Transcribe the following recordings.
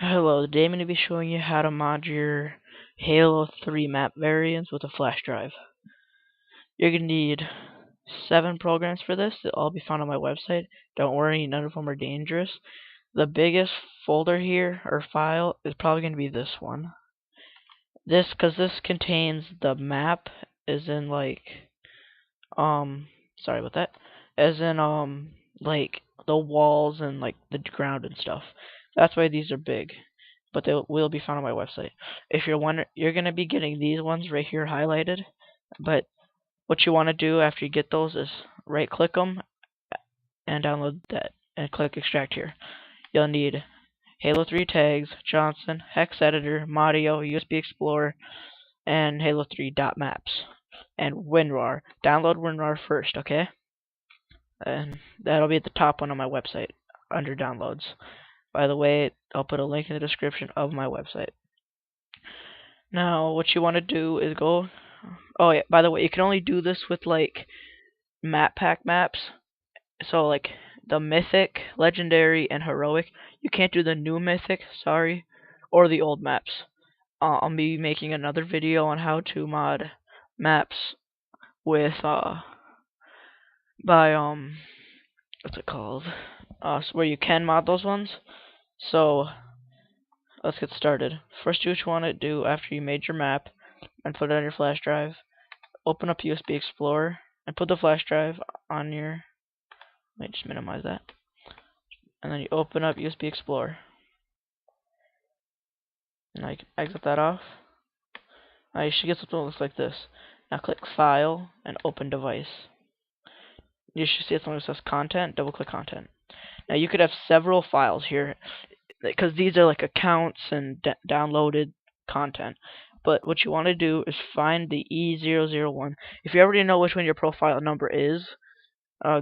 Hello, today I'm going to be showing you how to mod your Halo 3 map variants with a flash drive. You're going to need 7 programs for this. They'll all be found on my website. Don't worry, none of them are dangerous. The biggest folder here, or file, is probably going to be this one. Because this contains the map, as in sorry about that, as in like the walls and like the ground and stuff. That's why these are big, but they will be found on my website. If you're wondering, you're gonna be getting these ones right here highlighted. But what you want to do after you get those is right click them and download that and click extract here. You'll need Halo 3 tags, Johnson, hex editor, Madio, USB Explorer, and Halo 3 maps and WinRAR. Download WinRAR first, okay? And that'll be at the top one on my website under downloads. By the way, I'll put a link in the description of my website. Now, what you want to do is go. Oh yeah, by the way, you can only do this with like map pack maps. So like the mythic, legendary, and heroic. You can't do the new mythic, sorry, or the old maps. I'll be making another video on how to mod maps with by what's it called? So where you can mod those ones. So let's get started. First, what you want to do after you made your map and put it on your flash drive, open up USB Explorer and put the flash drive on your. Let me just minimize that. And then you open up USB Explorer. Now you can exit that off. Now you should get something that looks like this. Now click File and Open Device. You should see something that says Content. Double click Content. Now you could have several files here, because these are like accounts and downloaded content. But what you want to do is find the E001. If you already know which one your profile number is,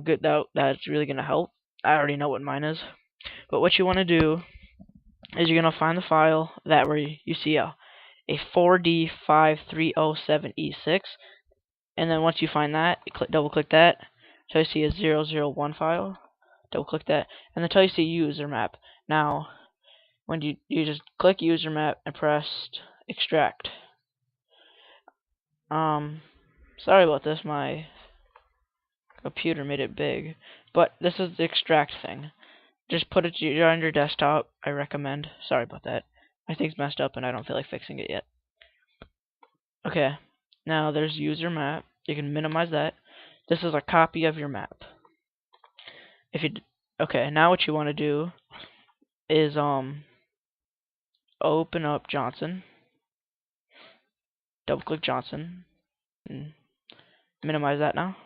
good. That's really gonna help. I already know what mine is. But what you want to do is you're gonna find the file that where you see a 4D5307E6, and then once you find that, you double click that. So you see a 001 file. Double click that, and until you see user map. Now, when you just click user map and press extract. Sorry about this. My computer made it big, but this is the extract thing. Just put it on your desktop. I recommend. Sorry about that. My thing's messed up, and I don't feel like fixing it yet. Okay. Now there's user map. You can minimize that. This is a copy of your map. Okay, now what you want to do is open up Johnson, double click Johnson, and minimize that now.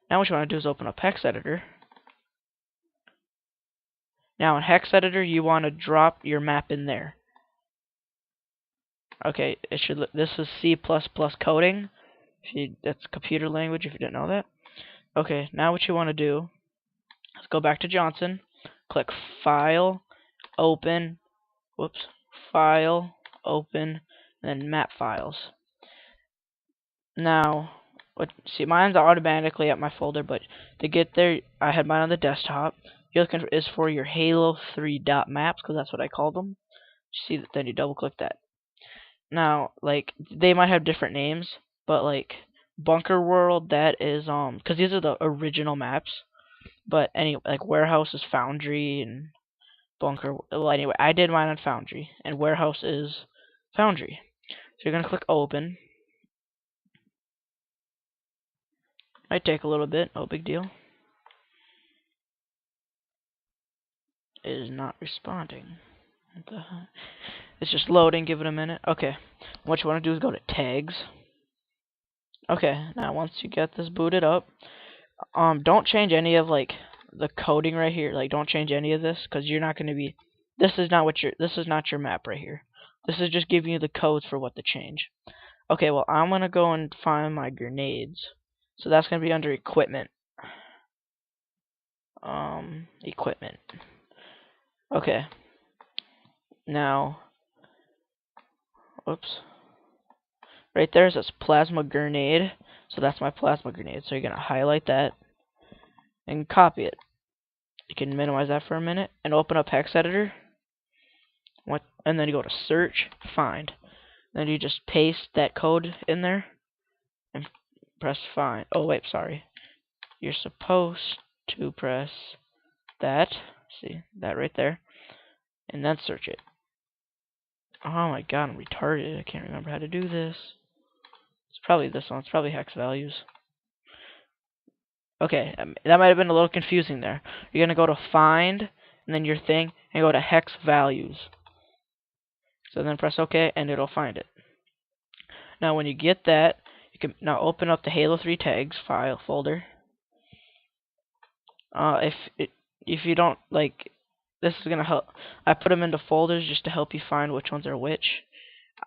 Now what you want to do is open up hex editor. Now in hex editor you want to drop your map in there. Okay, this is C++ coding. That's computer language if you didn't know that. Okay, now what you want to do is go back to Johnson, click File, Open, File, Open, and then Map Files. Now, mine's automatically at my folder, but to get there, I had mine on the desktop. You're looking for your Halo 3 maps, because that's what I called them. See, then you double click that. Now, like, they might have different names, but like Bunker World, that is because these are the original maps. But anyway, like Warehouse is Foundry and Bunker. Well, anyway, I did mine on Foundry, and Warehouse is Foundry. So you're gonna click Open. Might take a little bit, no big deal. It is not responding. It's just loading, give it a minute. Okay, what you want to do is go to Tags. Okay, now once you get this booted up, don't change any of like the coding right here. Like, don't change any of this, because you're not going to be. This is not your map right here. This is just giving you the codes for what to change. Okay, well I'm gonna go and find my grenades. So that's gonna be under equipment. Equipment. Okay. Now, whoops. Right there says plasma grenade. So that's my plasma grenade. So you're gonna highlight that and copy it. You can minimize that for a minute and open up hex editor. and then you go to search, find. Then you just paste that code in there and press find. Oh wait, sorry. You're supposed to press that. See that right there, and then search it. Oh my god, I'm retarded. I can't remember how to do this. It's probably this one. It's probably hex values. Okay, that might have been a little confusing there. You're going to go to find, and then your thing, and go to hex values. So then press OK, and it'll find it. Now when you get that, you can now open up the halo3 tags file folder. If you don't like, this is gonna help. I put them into folders just to help you find which ones are which.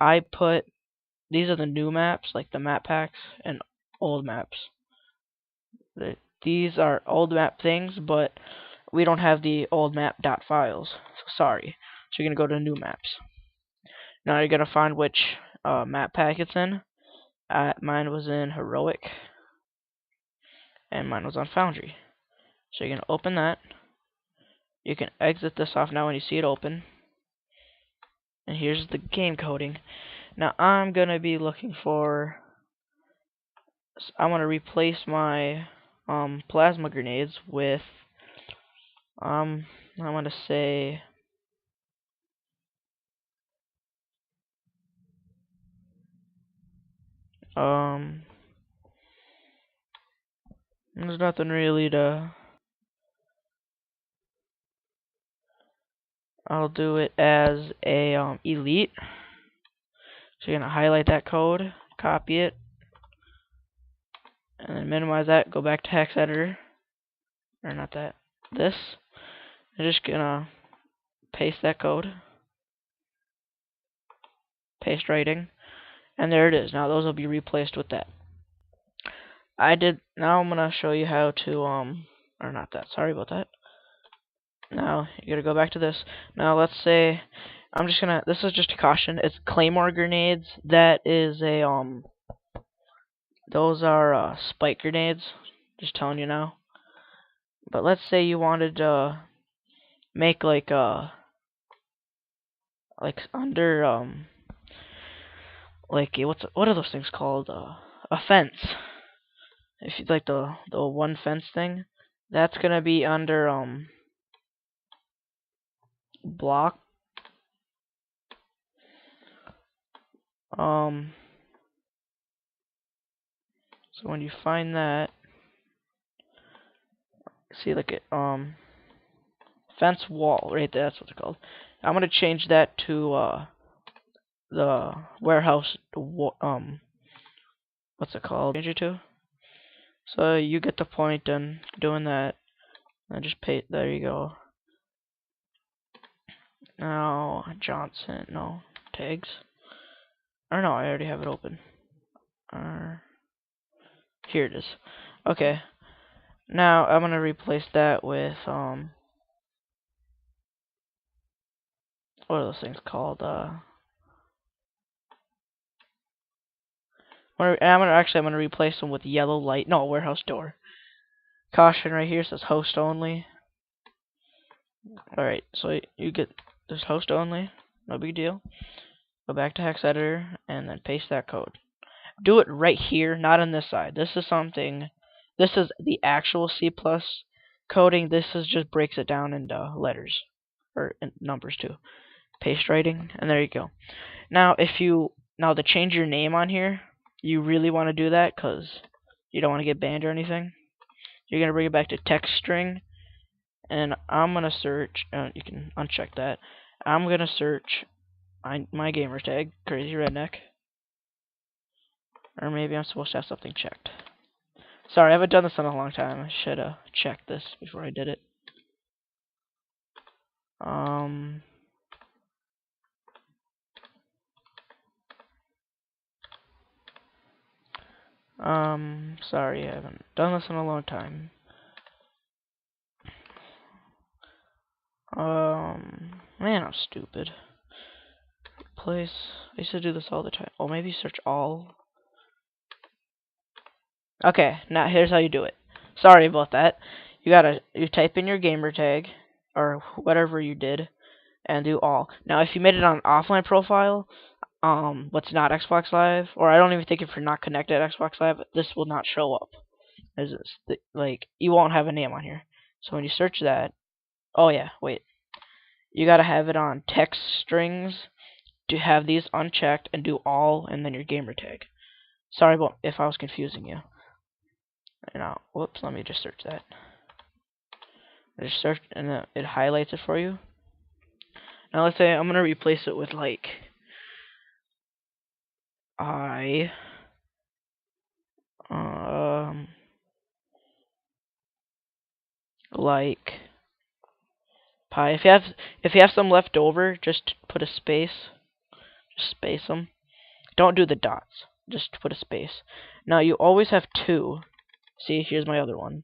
These are the new maps, like the map packs, and old maps. These are old map things, but we don't have the old map.files. So sorry. So you're gonna go to new maps. Now you're gonna find which map pack it's in. Mine was in Heroic, and mine was on Foundry. So you're gonna open that. You can exit this off now when you see it open. And here's the game coding. Now I'm gonna be looking for. I want to replace my plasma grenades with I want to say there's nothing really to. I'll do it as a elite. So you're gonna highlight that code, copy it, and then minimize that. Go back to hex editor, or not that. This. I'm just gonna paste that code, paste writing, and there it is. Now those will be replaced with that. Now I'm gonna show you how to or not that. Sorry about that. Now you gotta go back to this. Now let's say this is just a caution. It's claymore grenades. That is a those are spike grenades. Just telling you now. But let's say you wanted to make like under what are those things called? A fence. If you like the one fence thing, that's gonna be under block. So when you find that, see like it fence wall right there. That's what it's called. I'm gonna change that to the warehouse. What's it called? Change it to. So you get the point in doing that. And just paste. There you go. Now Johnson. No tags. Or no, I already have it open. Here it is. Okay. Now I'm gonna replace that with what are those things called? I'm gonna replace them with yellow light. No, warehouse door. Caution right here says host only. Alright, so you get this host only. No big deal. Go back to hex editor and then paste that code. Do it right here, not on this side. This is the actual C+ coding. This is just breaks it down into letters or numbers too. Paste writing, and there you go. Now to change your name on here, you really want to do that because you don't want to get banned or anything. You're gonna bring it back to text string, and I'm gonna search. You can uncheck that. I'm gonna search my gamer tag, Crazy Redneck. Or maybe I'm supposed to have something checked. Sorry, I haven't done this in a long time. I should have checked this before I did it. Sorry, I haven't done this in a long time. Man, I'm stupid. Place. I used to do this all the time. Oh, maybe search all. Okay, now here's how you do it. Sorry about that. You type in your gamer tag or whatever you did. and do all. Now, if you made it on an offline profile, what's not Xbox Live, or I don't even think if you're not connected to Xbox Live, this will not show up. Like, you won't have a name on here. So when you search that, oh yeah, wait, you gotta have it on text strings to have these unchecked and do all, and then your gamer tag. Sorry about if I was confusing you. Now, whoops, let me just search that. Just search, and it highlights it for you. Now let's say I'm gonna replace it with like I like pie. If you have some left over, just put a space. Just space them. Don't do the dots. Just put a space. Now you always have two. See, here's my other one.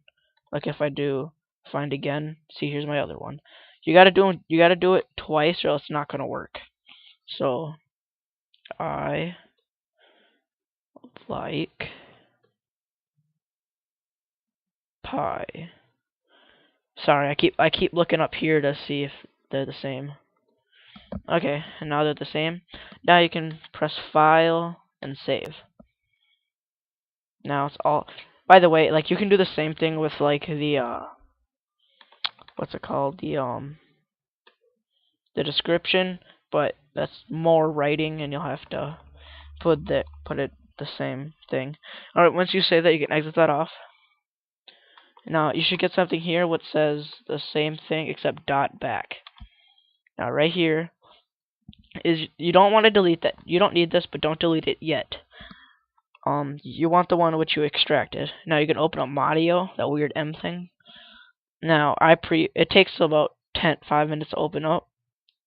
Like if I do find again, see, here's my other one. You gotta do it twice, or else it's not gonna work. So I like pie. Sorry, I keep looking up here to see if they're the same. Okay, and now they're the same. Now you can press File and Save. Now it's all. By the way, like you can do the same thing with like the what's it called? The description, but that's more writing, and you'll have to put it the same thing. All right, once you say that, you can exit that off. Now you should get something here which says the same thing except dot back. Now right here is, you don't want to delete that. You don't need this, but don't delete it yet. You want the one which you extracted. Now you can open up Madio, that weird M thing. Now it takes about 5 minutes to open up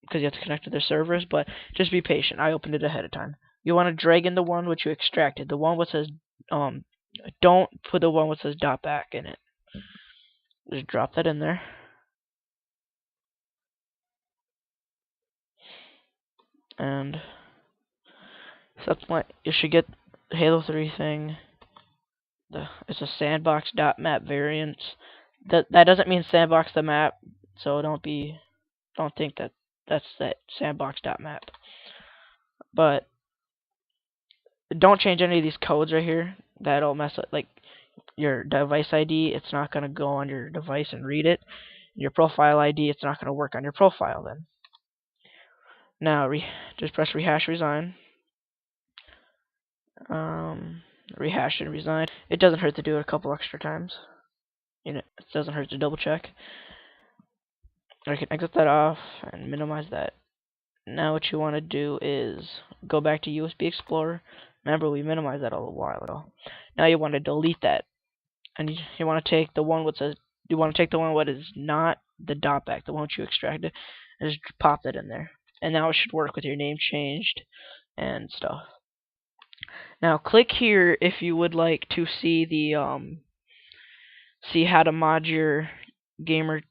because you have to connect to their servers, but just be patient. I opened it ahead of time. You want to drag in the one which you extracted, the one which says don't put the one which says dot back in it. Just drop that in there. And so that's why you should get the Halo 3 thing. It's a sandbox.map variant. That doesn't mean sandbox the map, so don't think that that's that sandbox.map. But don't change any of these codes right here. That'll mess up like your device ID. It's not gonna go on your device and read it. Your profile ID, it's not gonna work on your profile then. Now just press rehash resign. Rehash and resign. It doesn't hurt to do it a couple extra times. You know, it doesn't hurt to double check. I can exit that off and minimize that. Now what you want to do is go back to USB Explorer. Remember, we minimized that a little while ago. Now you want to delete that, and you want to take the one what says, you want to take the one what is not the dot back, the one you extracted, and just pop that in there. And now it should work with your name changed and stuff. Now click here if you would like to see the see how to mod your gamer,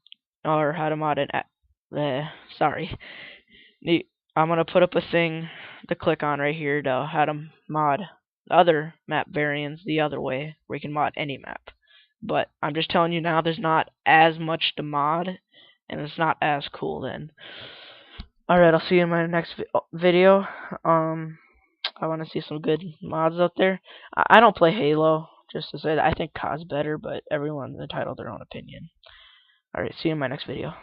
or how to mod an sorry. I'm gonna put up a thing to click on right here to how to mod other map variants the other way, where you can mod any map. But I'm just telling you now, there's not as much to mod, and it's not as cool then. Alright, I'll see you in my next video. I want to see some good mods out there. I don't play Halo, just to say that I think COD's better, but everyone's entitled to their own opinion. Alright, see you in my next video.